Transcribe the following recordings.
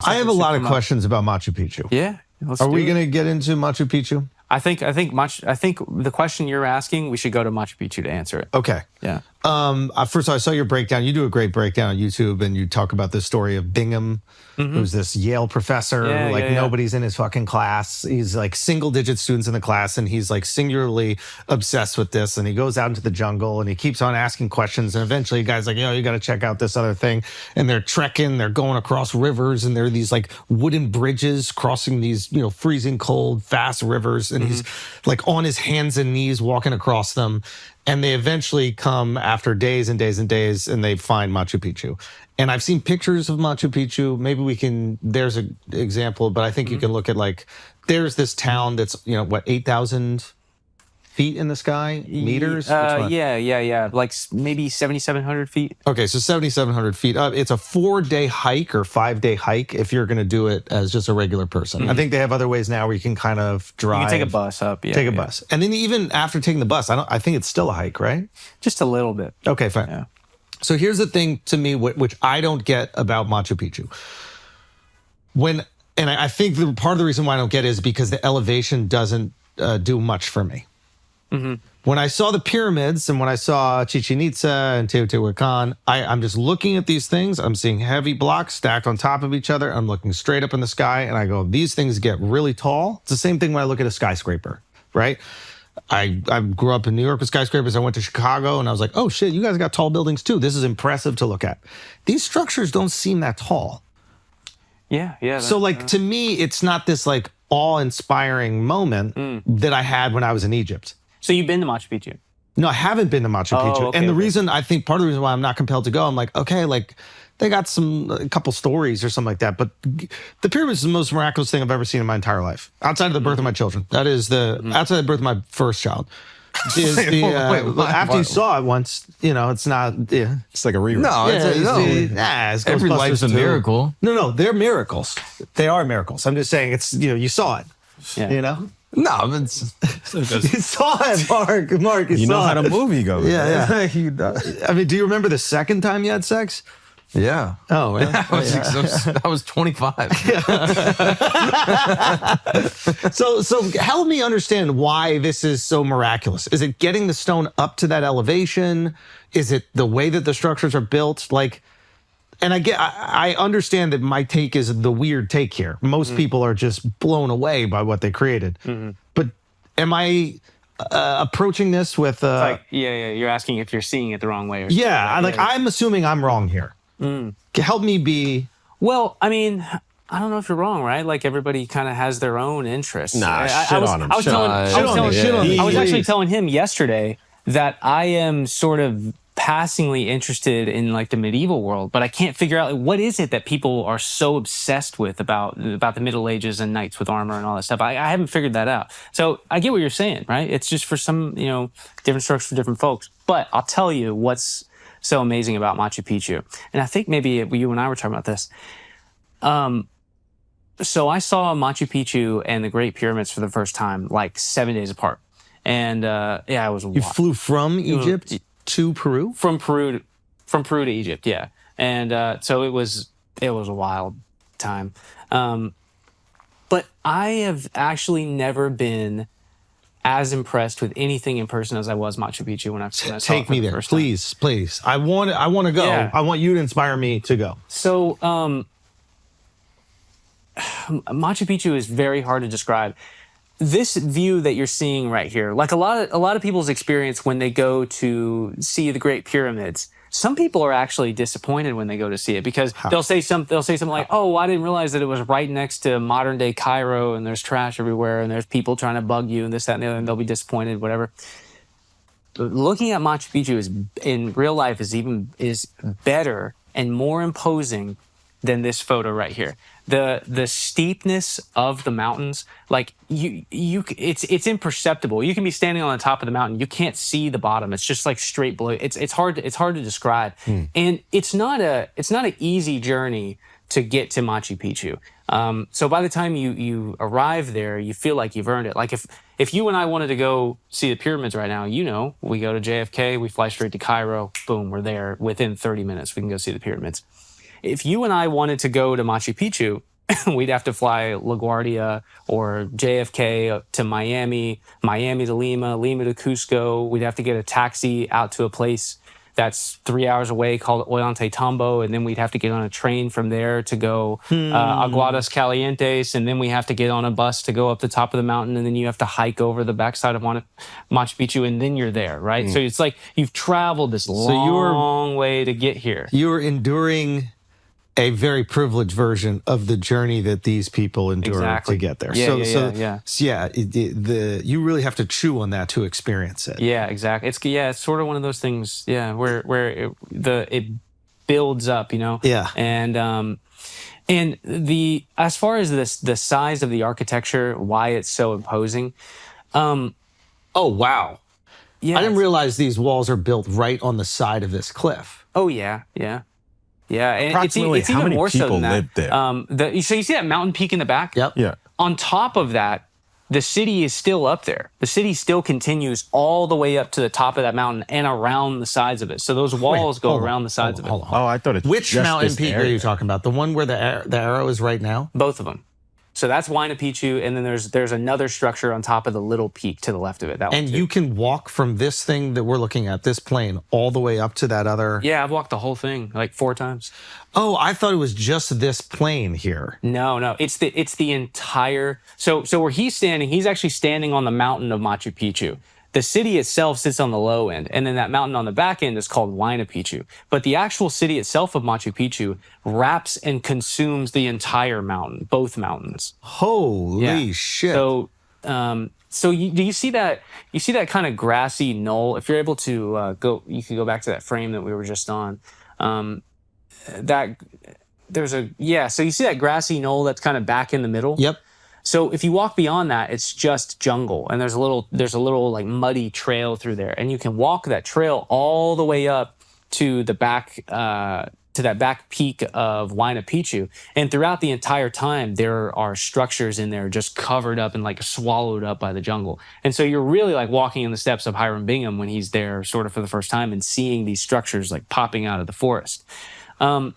I have a lot of questions about Machu Picchu. Yeah. Are we going to get into Machu Picchu? I think the question you're asking, we should go to Machu Picchu to answer it. Okay. Yeah. First of all, I saw your breakdown. You do a great breakdown on YouTube, and you talk about the story of Bingham, who's this Yale professor. Nobody's in his fucking class. He's like single-digit students in the class, and he's like singularly obsessed with this. And he goes out into the jungle, and he keeps on asking questions. And eventually, a guy's like, you got to check out this other thing. And they're trekking. They're going across rivers, and there are these like wooden bridges crossing these freezing cold, fast rivers. And he's like on his hands and knees walking across them. And they eventually come after days and days and days, and they find Machu Picchu. And I've seen pictures of Machu Picchu. Maybe there's an example, but I think you can look at there's this town that's, 8,000 feet in the sky? Meters? Yeah. Like maybe 7,700 feet. Okay, so 7,700 feet. It's a 4-day hike or 5-day hike if you're going to do it as just a regular person. I think they have other ways now where you can kind of drive. You can take a bus up. Yeah, take a bus. And then even after taking the bus, I think it's still a hike, right? Just a little bit. Okay, fine. Yeah. So here's the thing to me, which I don't get about Machu Picchu. And I think part of the reason why I don't get it is because the elevation doesn't do much for me. When I saw the pyramids and when I saw Chichen Itza and Teotihuacan, I'm just looking at these things. I'm seeing heavy blocks stacked on top of each other. I'm looking straight up in the sky and I go, these things get really tall. It's the same thing when I look at a skyscraper, right? I grew up in New York with skyscrapers. I went to Chicago and I was like, oh shit, you guys got tall buildings too. This is impressive to look at. These structures don't seem that tall. Yeah. So to me, it's not this like awe-inspiring moment that I had when I was in Egypt. So you've been to Machu Picchu? No, I haven't been to Machu Picchu. Okay, and the reason, I think part of the reason why I'm not compelled to go, I'm like, okay, they got a couple stories or something like that. But the pyramids is the most miraculous thing I've ever seen in my entire life. Outside of the birth of my children. That is outside of the birth of my first child. After you saw it once, it's not. Yeah. It's like a rerun. It's every life's a miracle. No, they're miracles. They are miracles. I'm just saying, it's you saw it. Yeah. No, it's you saw it, Mark. You know how the movie goes. Yeah. I mean, do you remember the second time you had sex? Yeah. Oh, really? I was 25. So help me understand why this is so miraculous. Is it getting the stone up to that elevation? Is it the way that the structures are built? And I understand that my take is the weird take here. Most people are just blown away by what they created. But am I approaching this with... you're asking if you're seeing it the wrong way. I'm assuming I'm wrong here. Help me be... Well, I mean, I don't know if you're wrong, right? Like everybody kind of has their own interests. Nah, shit on him. I was actually telling him yesterday that I am sort of passingly interested in like the medieval world, but I can't figure out what is it that people are so obsessed with about the Middle Ages and knights with armor and all that stuff. I haven't figured that out. So I get what you're saying, right? It's just for some, different strokes for different folks. But I'll tell you what's so amazing about Machu Picchu. And I think maybe you and I were talking about this. So I saw Machu Picchu and the Great Pyramids for the first time, like 7 days apart. And it was You flew from Egypt to Peru? From Peru to Egypt, yeah. And so it was a wild time. But I have actually never been as impressed with anything in person as I was Machu Picchu when I saw it. Take me there, please. I want to go. Yeah. I want you to inspire me to go. So Machu Picchu is very hard to describe. This view that you're seeing right here, like a lot of people's experience when they go to see the Great Pyramids, some people are actually disappointed when they go to see it because they'll say something like, "Oh, I didn't realize that it was right next to modern day Cairo and there's trash everywhere and there's people trying to bug you and this, that, and the other," and they'll be disappointed, whatever. But looking at Machu Picchu in real life is better and more imposing than this photo right here. The steepness of the mountains, like it's imperceptible. You can be standing on the top of the mountain, you can't see the bottom. It's just like straight below. It's hard to describe, and it's not an easy journey to get to Machu Picchu. So by the time you arrive there, you feel like you've earned it. Like if you and I wanted to go see the pyramids right now, we go to JFK, we fly straight to Cairo, boom, we're there within 30 minutes. We can go see the pyramids. If you and I wanted to go to Machu Picchu, we'd have to fly LaGuardia or JFK to Miami, Miami to Lima, Lima to Cusco. We'd have to get a taxi out to a place that's 3 hours away called Ollantaytambo, and then we'd have to get on a train from there to go Aguadas Calientes, and then we have to get on a bus to go up the top of the mountain, and then you have to hike over the backside of Machu Picchu, and then you're there, right? So it's like you've traveled this long way to get here. You're enduring a very privileged version of the journey that these people endure to get there. You really have to chew on that to experience it. Yeah, exactly. It's sort of one of those things, where it builds up, you know. Yeah. And as far as the size of the architecture, why it's so imposing. Oh wow. Yeah. I didn't realize these walls are built right on the side of this cliff. Oh yeah. Yeah, and approximately it's how even many more so people than that. live there? So you see that mountain peak in the back? Yep. Yeah. On top of that, the city is still up there. The city still continues all the way up to the top of that mountain and around the sides of it. So those walls go around the sides of it. Oh, I thought it's Which just mountain this peak area. are you talking about? The one where the arrow is right now? Both of them. So that's Huayna Picchu, and then there's another structure on top of the little peak to the left of it. That And one too. you can walk from this thing that we're looking at, this plane, all the way up to that other... Yeah, I've walked the whole thing like 4 times. Oh, I thought it was just this plane here. No, it's the entire. So where he's standing, he's actually standing on the mountain of Machu Picchu. The city itself sits on the low end, and then that mountain on the back end is called Huayna Picchu. But the actual city itself of Machu Picchu wraps and consumes the entire mountain, both mountains. Holy shit. So, do you see that? You see that kind of grassy knoll? If you're able to you can go back to that frame that we were just on. So you see that grassy knoll that's kind of back in the middle. Yep. So if you walk beyond that, it's just jungle, and there's a little like muddy trail through there, and you can walk that trail all the way up to the back to that back peak of Huayna Picchu. And throughout the entire time, there are structures in there just covered up and like swallowed up by the jungle. And so you're really like walking in the steps of Hiram Bingham when he's there, sort of for the first time, and seeing these structures like popping out of the forest. The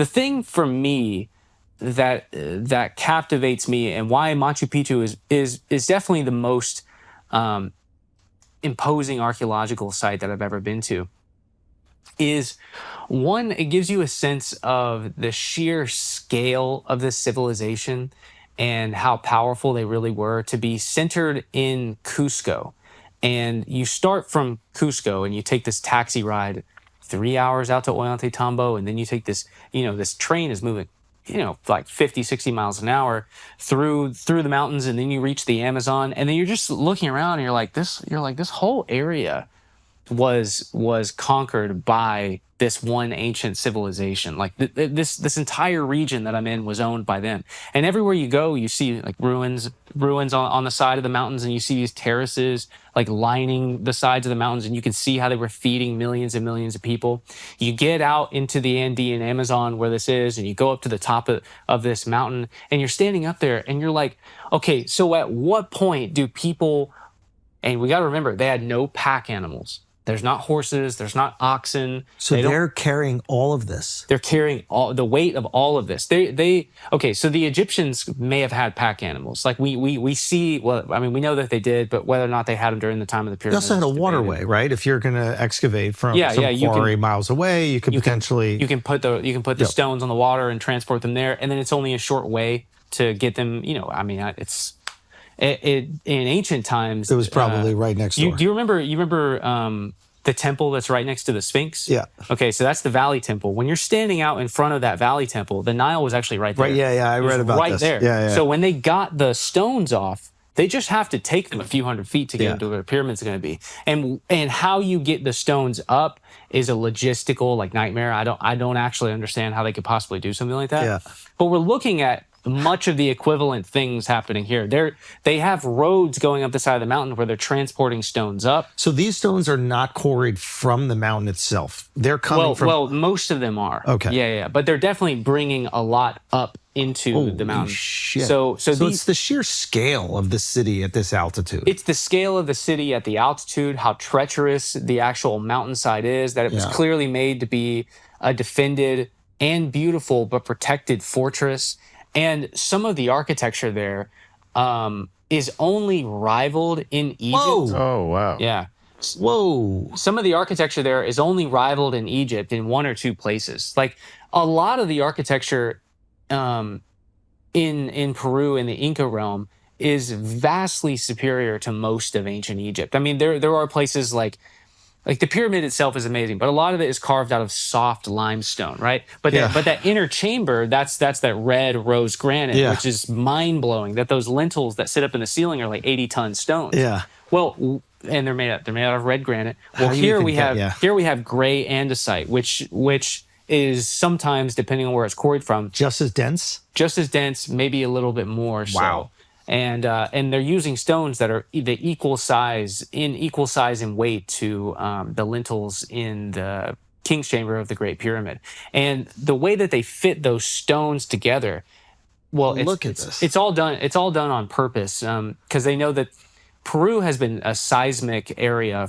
thing for me that captivates me, and why Machu Picchu is definitely the most imposing archaeological site that I've ever been to, is one, it gives you a sense of the sheer scale of this civilization and how powerful they really were to be centered in Cusco. And you start from Cusco and you take this taxi ride 3 hours out to Ollantaytambo, and then you take this, this train is moving like 50, 60 miles an hour through the mountains, and then you reach the Amazon, and then you're just looking around and you're like, this whole area was conquered by this one ancient civilization. Like this entire region that I'm in was owned by them. And everywhere you go, you see like ruins on the side of the mountains, and you see these terraces like lining the sides of the mountains, and you can see how they were feeding millions and millions of people. You get out into the Andean Amazon where this is, and you go up to the top of this mountain, and you're standing up there and you're like, okay, so at what point do people, and we got to remember, they had no pack animals. There's not horses. There's not oxen. So they're carrying all of this. They're carrying all the weight of all of this. Okay. So the Egyptians may have had pack animals. Like we see. Well, I mean, we know that they did, but whether or not they had them during the time of the pyramids. They also had a waterway, right? If you're going to excavate from some quarry miles away, you could potentially you can put the stones on the water and transport them there, and then it's only a short way to get them. I mean, it's. In ancient times, it was probably right next door. Do you remember the temple that's right next to the Sphinx? Yeah. Okay, so that's the Valley Temple. When you're standing out in front of that Valley Temple, the Nile was actually right there. Right. Yeah. I read about right this. there. Yeah. So when they got the stones off, they just have to take them a few hundred feet to get into where the pyramids are going to be. And how you get the stones up is a logistical like nightmare. I don't actually understand how they could possibly do something like that. Yeah. But we're looking at much of the equivalent things happening here. They have roads going up the side of the mountain where they're transporting stones up. So these stones are not quarried from the mountain itself. They're coming from... Well, most of them are. Okay. Yeah. But they're definitely bringing a lot up into the mountain. Shit. So it's the sheer scale of the city at this altitude. It's the scale of the city at the altitude, how treacherous the actual mountainside is, that it was clearly made to be a defended and beautiful but protected fortress. And some of the architecture there is only rivaled in Egypt. Whoa. Oh, wow. Yeah. Whoa. Some of the architecture there is only rivaled in Egypt in one or two places. Like a lot of the architecture in Peru in the Inca realm is vastly superior to most of ancient Egypt. I mean, there are places like the pyramid itself is amazing, but a lot of it is carved out of soft limestone, right? But that inner chamber, that's that red rose granite, which is mind blowing. That those lintels that sit up in the ceiling are like 80-ton stones. Yeah. Well, and they're made out of red granite. Well, here we have gray andesite, which is sometimes, depending on where it's quarried from, just as dense, maybe a little bit more. Wow. So. And they're using stones that are the equal size and weight to the lintels in the King's Chamber of the Great Pyramid. And the way that they fit those stones together, well, it's all done on purpose because they know that Peru has been a seismic area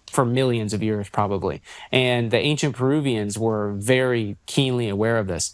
for millions of years, probably. And the ancient Peruvians were very keenly aware of this.